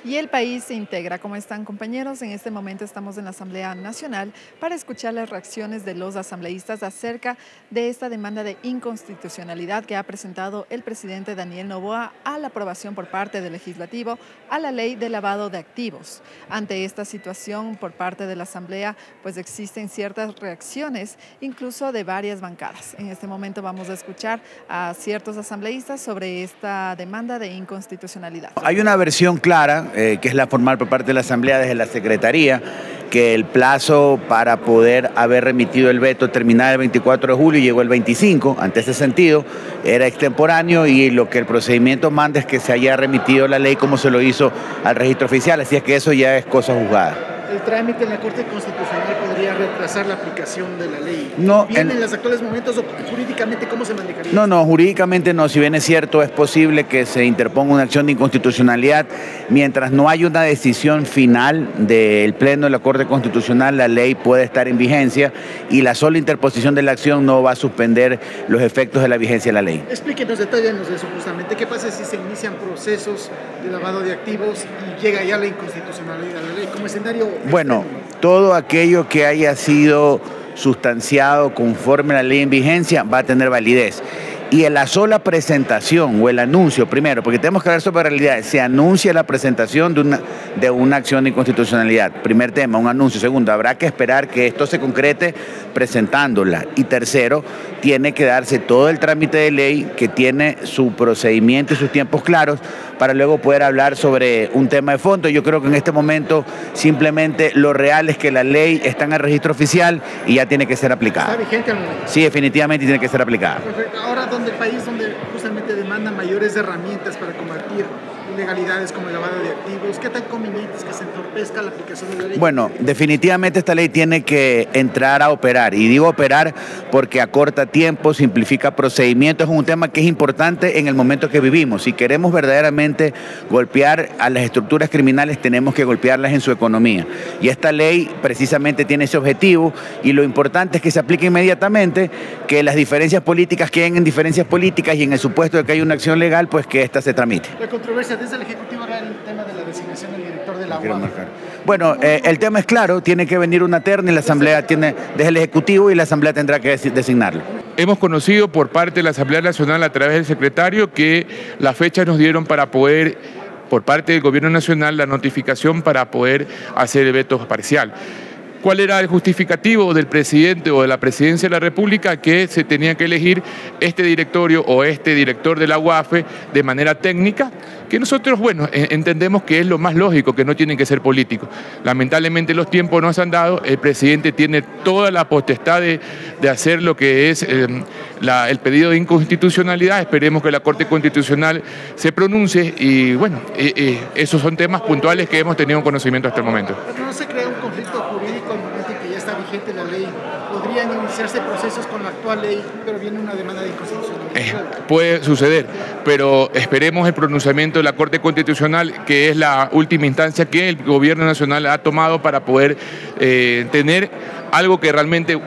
Y el país se integra. ¿Cómo están, compañeros? En este momento estamos en la Asamblea Nacional para escuchar las reacciones de los asambleístas acerca de esta demanda de inconstitucionalidad que ha presentado el presidente Daniel Noboa a la aprobación por parte del Legislativo a la ley de lavado de activos. Ante esta situación por parte de la Asamblea, pues existen ciertas reacciones, incluso de varias bancadas. En este momento vamos a escuchar a ciertos asambleístas sobre esta demanda de inconstitucionalidad. Hay una versión clara, que es la formal por parte de la Asamblea desde la Secretaría, que el plazo para poder haber remitido el veto terminaba el 24 de julio y llegó el 25. Ante ese sentido, era extemporáneo y lo que el procedimiento manda es que se haya remitido la ley como se lo hizo al registro oficial, así es que eso ya es cosa juzgada. ¿El trámite en la Corte Constitucional podría retrasar la aplicación de la ley? No, ¿Bien en los actuales momentos o jurídicamente cómo se manejaría? No, jurídicamente no. Si bien es cierto, es posible que se interponga una acción de inconstitucionalidad. Mientras no haya una decisión final del Pleno de la Corte Constitucional, la ley puede estar en vigencia y la sola interposición de la acción no va a suspender los efectos de la vigencia de la ley. Explíquenos, detallenos eso justamente. ¿Qué pasa si se inician procesos de lavado de activos y llega ya la inconstitucionalidad de la ley como escenario? Bueno, todo aquello que haya sido sustanciado conforme a la ley en vigencia va a tener validez. Y en la sola presentación o el anuncio, primero, porque tenemos que hablar sobre realidad, se anuncia la presentación de una acción de inconstitucionalidad. Primer tema, un anuncio. Segundo, habrá que esperar que esto se concrete presentándola. Y tercero, tiene que darse todo el trámite de ley que tiene su procedimiento y sus tiempos claros para luego poder hablar sobre un tema de fondo. Yo creo que en este momento simplemente lo real es que la ley está en el registro oficial y ya tiene que ser aplicada. ¿Está vigente o no? Sí, definitivamente tiene que ser aplicada. Perfecto. Ahora, el país donde justamente demanda mayores herramientas para combatir ilegalidades como el lavado de activos, ¿qué tan conveniente es que se entorpezca la aplicación de la ley? Bueno, definitivamente esta ley tiene que entrar a operar, y digo operar porque acorta tiempo, simplifica procedimientos, es un tema que es importante en el momento que vivimos. Si queremos verdaderamente golpear a las estructuras criminales, tenemos que golpearlas en su economía. Y esta ley precisamente tiene ese objetivo, y lo importante es que se aplique inmediatamente, que las diferencias políticas queden en diferencias políticas y en el supuesto de que hay una acción legal, pues que esta se tramite. La controversia desde el Ejecutivo era el tema de la designación del director de la UAF. Bueno, el tema es claro, tiene que venir una terna y la Asamblea tiene desde el Ejecutivo y la Asamblea tendrá que designarlo. Hemos conocido por parte de la Asamblea Nacional a través del secretario que las fechas nos dieron para poder, por parte del Gobierno Nacional, la notificación para poder hacer el veto parcial. ¿Cuál era el justificativo del presidente o de la presidencia de la República? Que se tenía que elegir este directorio o este director de la UAFE de manera técnica, que nosotros, bueno, entendemos que es lo más lógico, que no tienen que ser políticos. Lamentablemente los tiempos no se han dado, el presidente tiene toda la potestad de hacer lo que es el pedido de inconstitucionalidad. Esperemos que la Corte Constitucional se pronuncie y, bueno, esos son temas puntuales que hemos tenido conocimiento hasta el momento. Pero no se crea un conflicto jurídico al momento en que ya está vigente la ley. Podrían iniciarse procesos con la actual ley, pero viene una demanda de inconstitucionalidad. Puede suceder, pero esperemos el pronunciamiento de la Corte Constitucional, que es la última instancia que el Gobierno Nacional ha tomado para poder tener algo que realmente,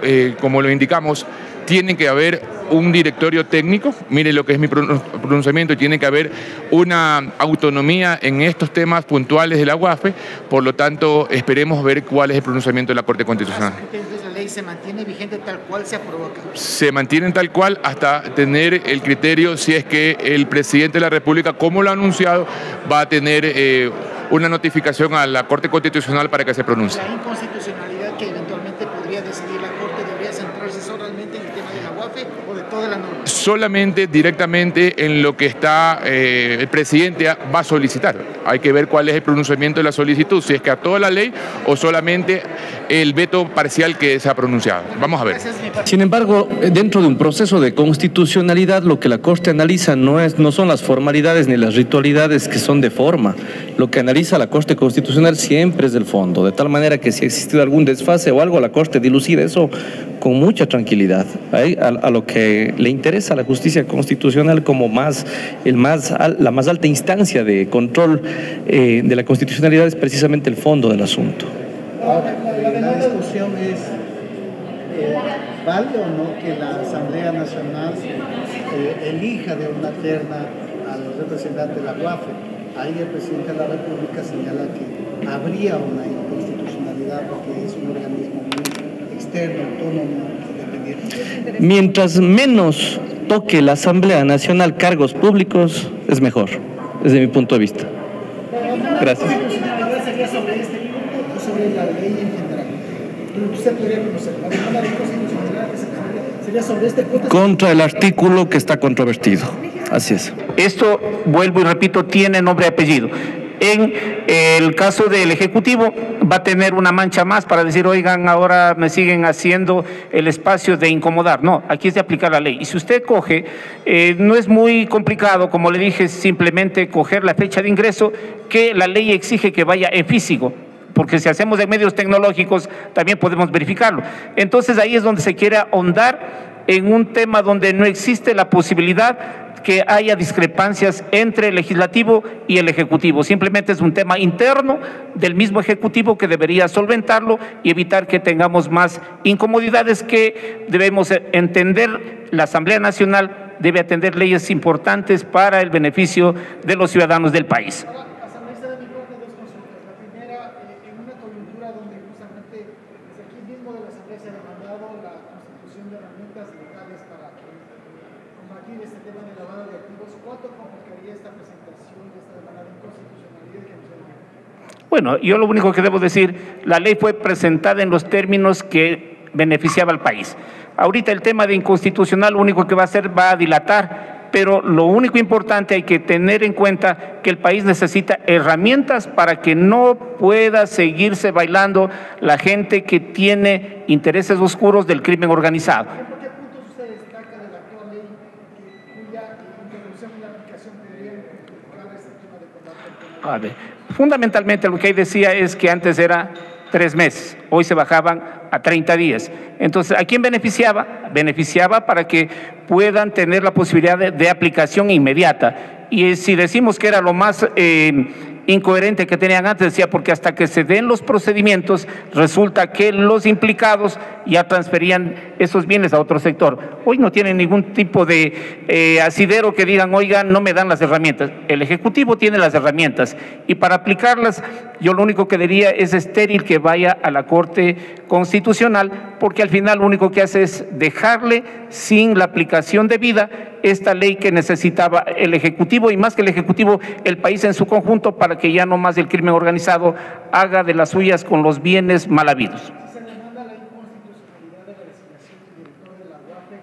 como lo indicamos, tiene que haber un directorio técnico. Mire lo que es mi pronunciamiento, tiene que haber una autonomía en estos temas puntuales de la UAFE, por lo tanto esperemos ver cuál es el pronunciamiento de la Corte Constitucional. Entonces la ley se mantiene vigente tal cual se aprobó acá. Se mantiene tal cual hasta tener el criterio si es que el presidente de la República, como lo ha anunciado, va a tener una notificación a la Corte Constitucional para que se pronuncie. La inconstitucionalidad que eventualmente podría decidir la Corte debería centrarse solamente en el tema de la UAFE o de toda la norma. Solamente directamente en lo que está el presidente va a solicitar. Hay que ver cuál es el pronunciamiento de la solicitud, si es que a toda la ley o solamente el veto parcial que se ha pronunciado. Vamos a ver. Sin embargo, dentro de un proceso de constitucionalidad, lo que la Corte analiza no son las formalidades ni las ritualidades que son de forma. Lo que analiza la Corte Constitucional siempre es del fondo, de tal manera que si ha existido algún desfase o algo, la Corte dilucida eso con mucha tranquilidad. A lo que le interesa a la justicia constitucional como la más alta instancia de control de la constitucionalidad es precisamente el fondo del asunto. Ahora, la discusión es, ¿vale o no que la Asamblea Nacional elija de una terna al representante de la UAFE? ahí el presidente de la República señala que habría una inconstitucionalidad porque es un organismo muy externo, autónomo, independiente. Mientras menos toque la Asamblea Nacional cargos públicos, es mejor, desde mi punto de vista. Gracias. Sería sobre este punto o sobre la ley en general. Usted podría conocer la demanda de inconstitucionalidad que se presentaría, sería sobre este punto. Contra el artículo que está controvertido. Así es. Esto, vuelvo y repito, tiene nombre y apellido. En el caso del Ejecutivo va a tener una mancha más para decir, oigan, ahora me siguen haciendo el espacio de incomodar. No, aquí es de aplicar la ley. Y si usted coge, no es muy complicado, como le dije, simplemente coger la fecha de ingreso que la ley exige que vaya en físico, porque si hacemos en medios tecnológicos también podemos verificarlo. Entonces ahí es donde se quiere ahondar en un tema donde no existe la posibilidad que haya discrepancias entre el legislativo y el ejecutivo. Simplemente es un tema interno del mismo ejecutivo que debería solventarlo y evitar que tengamos más incomodidades que debemos entender. La Asamblea Nacional debe atender leyes importantes para el beneficio de los ciudadanos del país. Asambleísta de mi parte, dos consultas. La primera, en una coyuntura donde justamente desde aquí mismo de la Asamblea se ha demandado la constitución de herramientas legales para combatir este tema de lavado de activos, ¿cuánto complicaría esta presentación de esta demanda de inconstitucionalidad que nos ha? Bueno, yo lo único que debo decir, la ley fue presentada en los términos que beneficiaba al país. Ahorita el tema de inconstitucional lo único que va a hacer va a dilatar, pero lo único importante hay que tener en cuenta que el país necesita herramientas para que no pueda seguirse bailando la gente que tiene intereses oscuros del crimen organizado. ¿Por qué puntos usted destaca de la actual ley cuya introducción y aplicación podrían complicar este tema de combate? A ver, fundamentalmente lo que ahí decía es que antes era 3 meses, hoy se bajaban a 30 días. Entonces, ¿a quién beneficiaba? Beneficiaba para que puedan tener la posibilidad de aplicación inmediata. Y si decimos que era lo más incoherente que tenían antes, decía, porque hasta que se den los procedimientos, resulta que los implicados ya transferían esos bienes a otro sector. Hoy no tienen ningún tipo de asidero que digan, oigan, no me dan las herramientas. El Ejecutivo tiene las herramientas y para aplicarlas, yo lo único que diría es estéril que vaya a la Corte Constitucional, porque al final lo único que hace es dejarle sin la aplicación debida esta ley que necesitaba el Ejecutivo y más que el Ejecutivo, el país en su conjunto, para que ya no más el crimen organizado haga de las suyas con los bienes mal habidos. Si se demanda la inconstitucionalidad de la designación del director de la UAFE,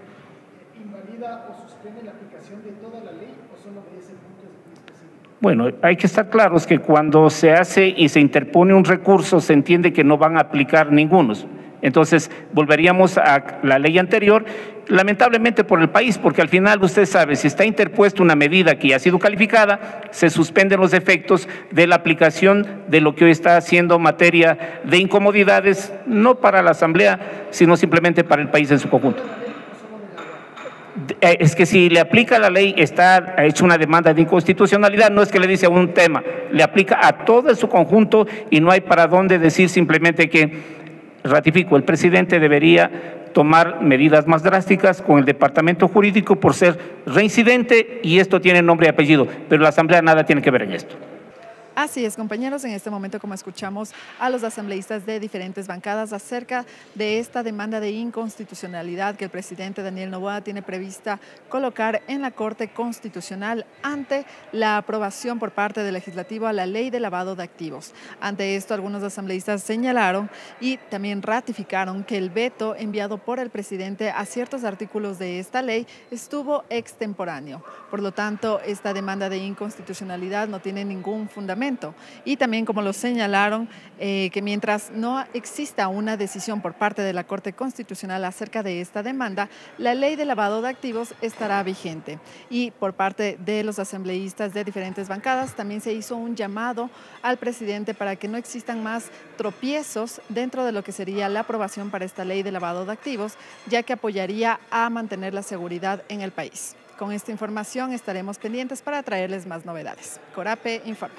¿invalida o suspende la aplicación de toda la ley o solo de ese punto específico? Bueno, hay que estar claros que cuando se hace y se interpone un recurso, se entiende que no van a aplicar ningunos. Entonces, volveríamos a la ley anterior, lamentablemente por el país, porque al final usted sabe, si está interpuesta una medida que ya ha sido calificada, se suspenden los efectos de la aplicación de lo que hoy está haciendo materia de incomodidades, no para la Asamblea, sino simplemente para el país en su conjunto. Es que si le aplica la ley, ha hecho una demanda de inconstitucionalidad, no es que le dice a un tema, le aplica a todo en su conjunto y no hay para dónde decir simplemente que, ratifico, el presidente debería tomar medidas más drásticas con el departamento jurídico por ser reincidente y esto tiene nombre y apellido, pero la Asamblea nada tiene que ver en esto. Así es, compañeros, en este momento como escuchamos a los asambleístas de diferentes bancadas acerca de esta demanda de inconstitucionalidad que el presidente Daniel Noboa tiene prevista colocar en la Corte Constitucional ante la aprobación por parte del Legislativo a la Ley de Lavado de Activos. Ante esto, algunos asambleístas señalaron y también ratificaron que el veto enviado por el presidente a ciertos artículos de esta ley estuvo extemporáneo. Por lo tanto, esta demanda de inconstitucionalidad no tiene ningún fundamento. Y también, como lo señalaron, que mientras no exista una decisión por parte de la Corte Constitucional acerca de esta demanda, la ley de lavado de activos estará vigente. Y por parte de los asambleístas de diferentes bancadas también se hizo un llamado al presidente para que no existan más tropiezos dentro de lo que sería la aprobación para esta ley de lavado de activos, ya que apoyaría a mantener la seguridad en el país. Con esta información estaremos pendientes para traerles más novedades. Corape informa.